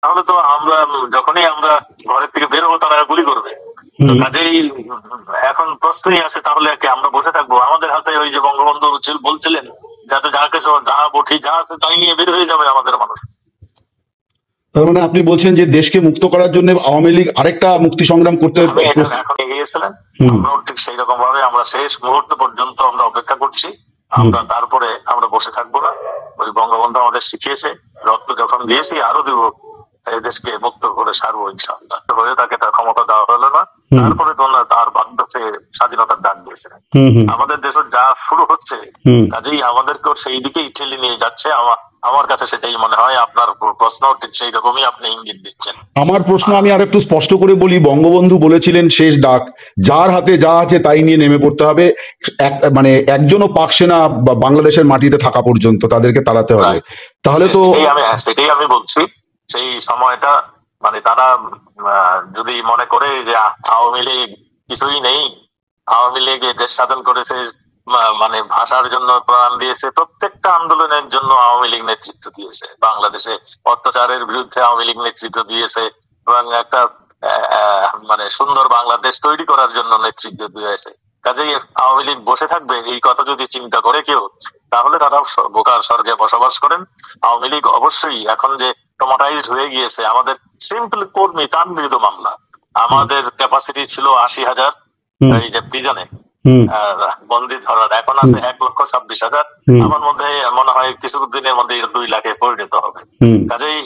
তাহলে তো আমরা যখনই আমরা ঘরের থেকে বের হবো তারা গুলি করবে। কাজেই এখন প্রশ্নই আছে, তাহলে কি আমরা বসে থাকবো? আমাদের হাতে ওই যে বঙ্গবন্ধু বলছিলেন যাতে যা কিছু দা বঠি যা আছে তাই নিয়ে বের হয়ে যাবে আমাদের মানুষ। তার মানে আপনি বলছেন যে দেশকে মুক্ত করার জন্য আওয়ামী লীগ আরেকটা মুক্তি সংগ্রাম করতে এখন এগিয়েছিলেন, আমরাও ঠিক সেই রকম ভাবে আমরা শেষ মুহূর্ত পর্যন্ত আমরা অপেক্ষা করছি। আমরা তারপরে আমরা বসে থাকবো না। ওই বঙ্গবন্ধু আমাদের শিখিয়েছে, রক্ত যখন দিয়েছি আরো দিব, এই দেশকে মুক্ত করে সারবো ইনশাআল্লাহ। হয়ে তাকে তার ক্ষমতা দেওয়া হলো না, তারপরে তো তার বাধ্যতে স্বাধীনতার ডাক দিয়েছে। আমাদের দেশের যা শুরু হচ্ছে, কাজেই আমাদেরকেও সেই দিকেই ঠেলে নিয়ে যাচ্ছে। আমার কাছে সেটাই মনে হয়। আপনার প্রশ্ন ঠিক সেই রকমই আপনি ইঙ্গিত দিচ্ছেন। আমার প্রশ্ন আমি আর একটু স্পষ্ট করে বলি, বঙ্গবন্ধু বলেছিলেন শেষ ডাক, যার হাতে যা আছে তাই নিয়ে নেমে পড়তে হবে। মানে একজনও পাক সেনা বাংলাদেশের মাটিতে থাকা পর্যন্ত তাদেরকে তাড়াতে হবে। তাহলে তো সেটাই আমি বলছি, সেই সময়টা মানে তারা যদি মনে করে যে আওয়ামী লীগ কিছুই নেই, আওয়ামী লীগ দেশ স্বাধীন করেছে, মানে ভাষার জন্য প্রাণ দিয়েছে, প্রত্যেকটা আন্দোলনের জন্য আওয়ামী লীগ নেতৃত্ব দিয়েছে, বাংলাদেশে অত্যাচারের বিরুদ্ধে আওয়ামী লীগ নেতৃত্ব দিয়েছে, এবং একটা মানে সুন্দর বাংলাদেশ তৈরি করার জন্য নেতৃত্ব দিয়েছে। কাজেই আওয়ামী লীগ বসে থাকবে এই কথা যদি চিন্তা করে কেউ, তাহলে তারা বোকার স্বর্গে বসবাস করেন। আওয়ামী লীগ অবশ্যই এখন যে টমাটাইজ হয়ে গিয়েছে, আমাদের সিম্পল কর্মী তার বিরুদ্ধে মামলা, আমাদের ক্যাপাসিটি ছিল 80,000 এই যে প্রিজনে বন্দি ধরার, এখন আছে 1,26,000। আমার মধ্যে মনে হয় কিছু দিনের মধ্যে 2 লাখে পরিণত হবে। কাজেই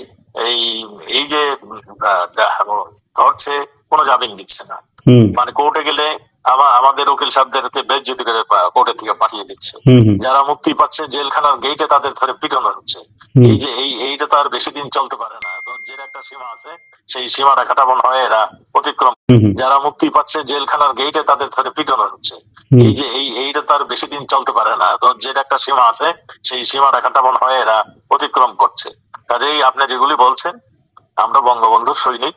এই যে ধরছে, কোনো জামিন দিচ্ছে না, মানে কোর্টে গেলে আমাদের উকিল সাহেবদেরকে বেজ্জতি করে কোর্টের থেকে পাঠিয়ে দিচ্ছে। যারা মুক্তি পাচ্ছে জেলখানার গেটে তাদের ধরে পিটানো হচ্ছে। এই যে এইটা তো আর বেশি দিন চলতে পারে না। ধৈর্যের একটা সীমা আছে, সেই সীমাটা কাটা মনে হয় এরা অতিক্রম। যারা মুক্তি পাচ্ছে জেলখানার গেটে তাদের ধরে পিটানো হচ্ছে। এই যে এইটা তো আর বেশি দিন চলতে পারে না। ধৈর্যের একটা সীমা আছে, সেই সীমাটা কাটা মনে হয় এরা অতিক্রম করছে। কাজেই আপনি যেগুলি বলছেন, আমরা বঙ্গবন্ধুর সৈনিক,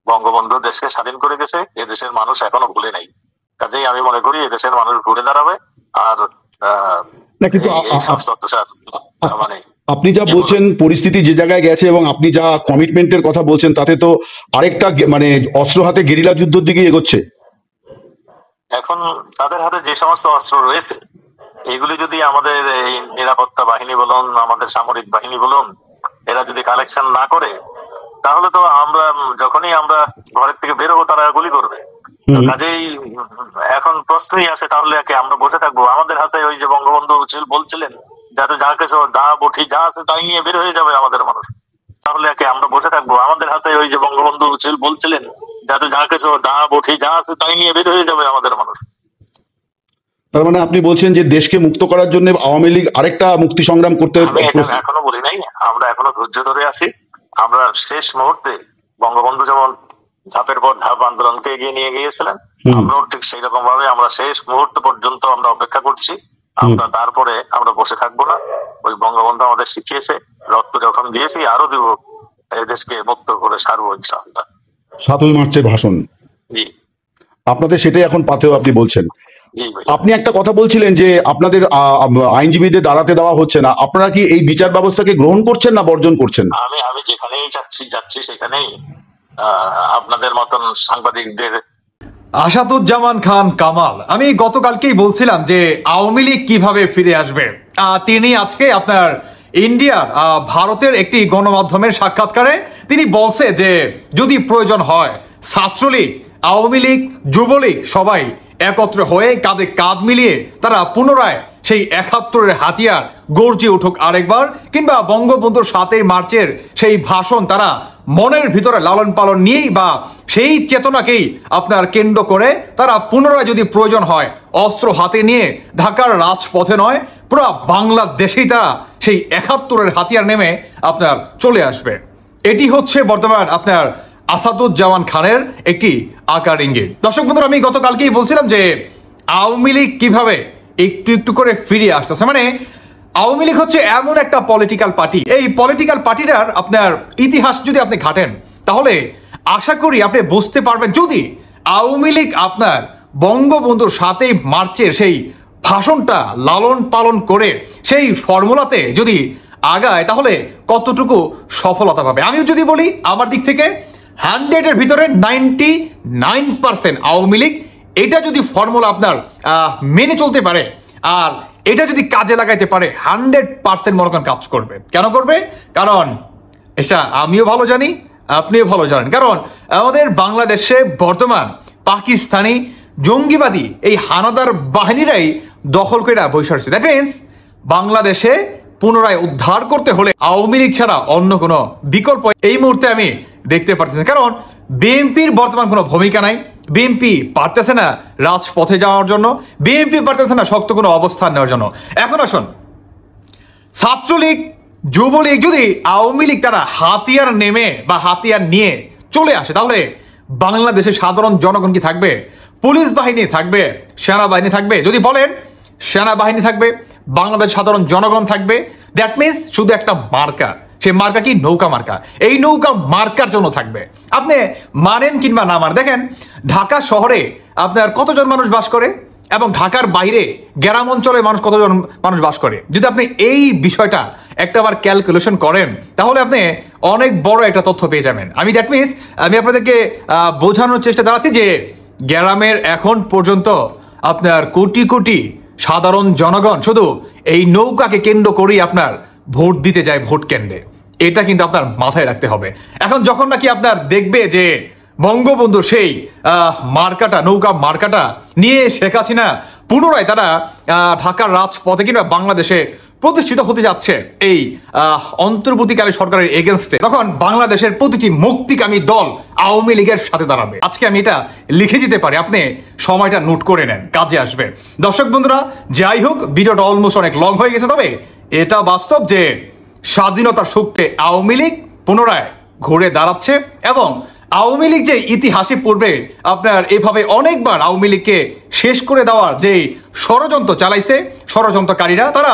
বঙ্গবন্ধু দেশকে স্বাধীন করে গেছে, এদেশের মানুষ এখনো ভুলে নাই। কাজেই আমি মনে করি এদেশের মানুষ ঘুরে দাঁড়াবে। আর মানে আপনি যা বলছেন পরিস্থিতি যে জায়গায় গেছে এবং আপনি যা কমিটমেন্টের কথা বলছেন, তাতে তো আরেকটা মানে অস্ত্র হাতে গেরিলা যুদ্ধের দিকে এগোচ্ছে। এখন তাদের হাতে যে সমস্ত অস্ত্র রয়েছে, এগুলি যদি আমাদের এই নিরাপত্তা বাহিনী বলুন, আমাদের সামরিক বাহিনী বলুন, এরা যদি কালেকশন না করে, তাহলে তো আমরা যখনই আমরা ঘরের থেকে বের হবো তারা গুলি করবে। কাজেই এখন প্রশ্নই আছে, তাহলে কি আমরা বসে থাকবো? আমাদের হাতে ওই যে বঙ্গবন্ধু বলছিলেন যাতে যা কিছু দা বঠি যা আছে তাই নিয়ে বের হয়ে যাবে আমাদের মানুষ। তাহলে কি আমরা বসে থাকবো? আমাদের হাতে ওই যে বঙ্গবন্ধু বলছিলেন যাতে যা কিছু দা বঠি যা আছে তাই নিয়ে বের হয়ে যাবে আমাদের মানুষ। তার মানে আপনি বলছেন যে দেশকে মুক্ত করার জন্য আওয়ামী লীগ আরেকটা মুক্তি সংগ্রাম করতে এখনো বলি নাই, আমরা এখনো ধৈর্য ধরে আছি। আমরা শেষ মুহূর্তে বঙ্গবন্ধু যেমন ধাপের পর ধাপ আন্দোলনকে এগিয়ে নিয়ে গিয়েছিলেন, আমরাও ঠিক সেই রকম ভাবে আমরা শেষ মুহূর্ত পর্যন্ত আমরা অপেক্ষা করছি। আমরা তারপরে আমরা বসে থাকবো না। ওই বঙ্গবন্ধু আমাদের শিখিয়েছে, রক্ত যখন দিয়েছি আরো দিব, এই দেশকে মুক্ত করে সারবো ইনশাআল্লাহ। 7ই মার্চের ভাষণ, জি আপনাদের সেটাই এখন পাথেও আপনি বলছেন। আপনি একটা কথা বলছিলেন যে আপনাদের আইনজীবীদের দাঁড়াতে দেওয়া হচ্ছে না, আপনারা কি এই বিচার ব্যবস্থাকে গ্রহণ করছেন না বর্জন করছেন? আমি যেখানেই যাচ্ছি সেখানেই আপনাদের মতন সাংবাদিকদের। আসাদুজ্জামান খান কামাল, আমি গতকালকেই বলছিলাম যে আওয়ামী লীগ কিভাবে ফিরে আসবে। তিনি আজকে আপনার ইন্ডিয়ার ভারতের একটি গণমাধ্যমের সাক্ষাৎকারে তিনি বলছে যে যদি প্রয়োজন হয় ছাত্রলীগ, আওয়ামী লীগ, যুবলীগ সবাই একত্র হয়ে কাঁধে কাঁধ মিলিয়ে তারা পুনরায় সেই 71-এর হাতিয়ার গর্জে উঠুক আরেকবার, কিংবা বঙ্গবন্ধুর 7ই মার্চের সেই ভাষণ তারা মনের ভিতরে লালন পালন নিয়েই বা সেই চেতনাকেই আপনার কেন্দ্র করে তারা পুনরায় যদি প্রয়োজন হয় অস্ত্র হাতে নিয়ে ঢাকার রাজপথে নয়, পুরো বাংলাদেশেই তারা সেই 71-এর হাতিয়ার নেমে আপনার চলে আসবে। এটি হচ্ছে বর্তমান আপনার আসাদুজ্জামান খানের একটি আকার ইঙ্গিত। দর্শক বন্ধুরা, আমি গতকালকেই বলছিলাম যে আওয়ামী লীগ কিভাবে একটু একটু করে ফিরে আসতেছে। মানে আওয়ামী লীগ হচ্ছে এমন একটা পলিটিক্যাল পার্টি, এই পলিটিক্যাল পার্টিটার আপনার ইতিহাস যদি আপনি ঘাটেন তাহলে আশা করি আপনি বুঝতে পারবেন, যদি আওয়ামী লীগ আপনার বঙ্গবন্ধুর 7ই মার্চের সেই ভাষণটা লালন পালন করে সেই ফর্মুলাতে যদি আগায় তাহলে কতটুকু সফলতা পাবে। আমি যদি বলি আমার দিক থেকে 100-এর ভিতরে 99% আওয়ামী লীগ এটা যদি ফর্মুলা আপনার মেনে চলতে পারে আর এটা যদি কাজে লাগাইতে পারে 100% মনে করেন কাজ করবে। কেন করবে? কারণ এটা আমিও ভালো জানি, আপনিও ভালো জানেন। কারণ আমাদের বাংলাদেশে বর্তমান পাকিস্তানি জঙ্গিবাদী এই হানাদার বাহিনীরাই দখল করে বসে আছে। দ্যাট মিনস বাংলাদেশে পুনরায় উদ্ধার করতে হলে আওয়ামী লীগ ছাড়া অন্য কোনো বিকল্প এই মুহূর্তে আমি দেখতে পারতেছি না। কারণ বিএনপির বর্তমান কোনো ভূমিকা নাই, বিএনপি পারতেছে না রাজপথে যাওয়ার জন্য, বিএনপি পারতেছে না শক্ত কোনো অবস্থান নেওয়ার জন্য। এখন আসুন, ছাত্রলীগ যুবলীগ যদি আওয়ামী লীগ তারা হাতিয়ার নেমে বা হাতিয়ার নিয়ে চলে আসে তাহলে বাংলাদেশের সাধারণ জনগণ কি থাকবে? পুলিশ বাহিনী থাকবে, সেনাবাহিনী থাকবে? যদি বলেন সেনাবাহিনী থাকবে, বাংলাদেশ সাধারণ জনগণ থাকবে। দ্যাট মিনস শুধু একটা মার্কা, সে মার্কা কি? নৌকা মার্কা। এই নৌকা মার্কার জন্য থাকবে। আপনি মানেন কিংবা না মানেন, দেখেন ঢাকা শহরে আপনার কতজন মানুষ বাস করে এবং ঢাকার বাইরে গ্রাম অঞ্চলে মানুষ কতজন মানুষ বাস করে। যদি আপনি এই বিষয়টা একটাবার ক্যালকুলেশন করেন তাহলে আপনি অনেক বড় একটা তথ্য পেয়ে যাবেন। দ্যাট মিনস আমি আপনাদেরকে বোঝানোর চেষ্টা চালাচ্ছি যে গ্রামের এখন পর্যন্ত আপনার কোটি কোটি সাধারণ জনগণ শুধু এই নৌকাকে কেন্দ্র করেই আপনার ভোট দিতে যায় ভোট কেন্দ্রে। এটা কিন্তু আপনার মাথায় রাখতে হবে। এখন যখন নাকি আপনার দেখবে যে বঙ্গবন্ধু সেই মার্কাটা, নৌকা মার্কাটা নিয়ে শেখ হাসিনা পুনরায় তারা ঢাকার রাজপথে কিংবা বাংলাদেশে প্রতিষ্ঠিত হতে যাচ্ছে এই অন্তর্বর্তীকালীন সরকারের এগেনস্টে, তখন বাংলাদেশের প্রতিটি মুক্তিকামী দল আওয়ামী লীগের সাথে দাঁড়াবে। আজকে আমি এটা লিখে দিতে পারি, আপনি সময়টা নোট করে নেন, কাজে আসবে। দর্শক বন্ধুরা, যাই হোক ভিডিওটা অলমোস্ট অনেক লং হয়ে গেছে, তবে এটা বাস্তব যে স্বাধীনতার শক্তি আওয়ামী লীগ পুনরায় ঘুরে দাঁড়াচ্ছে এবং আওয়ামী লীগ যে ইতিহাসে পূর্বে আপনার এভাবে অনেকবার আওয়ামী লীগকে শেষ করে দেওয়ার যে ষড়যন্ত্র চালাইছে ষড়যন্ত্রকারীরা, তারা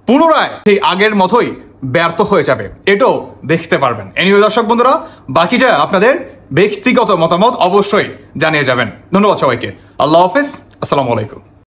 পুনরায় সেই আগের মতোই ব্যর্থ হয়ে যাবে, এটাও দেখতে পারবেন। এনিওয়ে দর্শক বন্ধুরা, বাকিটা আপনাদের ব্যক্তিগত মতামত অবশ্যই জানিয়ে যাবেন। ধন্যবাদ সবাইকে। আল্লাহ হাফেজ, আসসালামু আলাইকুম।